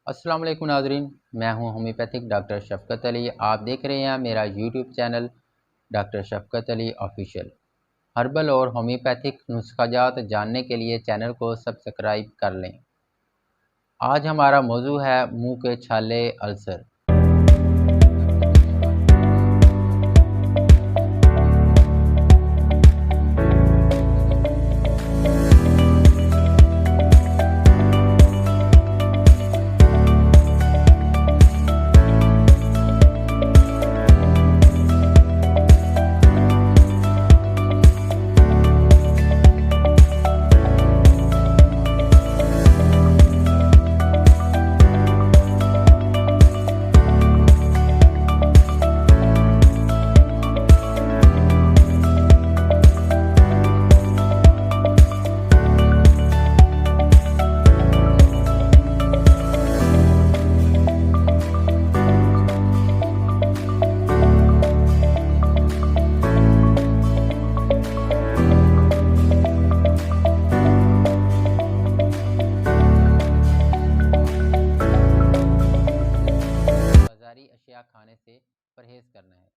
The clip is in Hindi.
अस्सलाम वालेकुम नाज़रीन, मैं हूं होम्योपैथिक डॉक्टर शफ़क़त अली। आप देख रहे हैं मेरा YouTube channel doctor शफ़क़त Ali official. Herbal और होम्योपैथिक नुस्ख़ाजात जानने के लिए चैनल को सब्सक्राइब कर लें। आज हमारा मौजू है मुंह के छाले अल्सर। बाज़ारी अशिया खाने से परहेज़ करना है।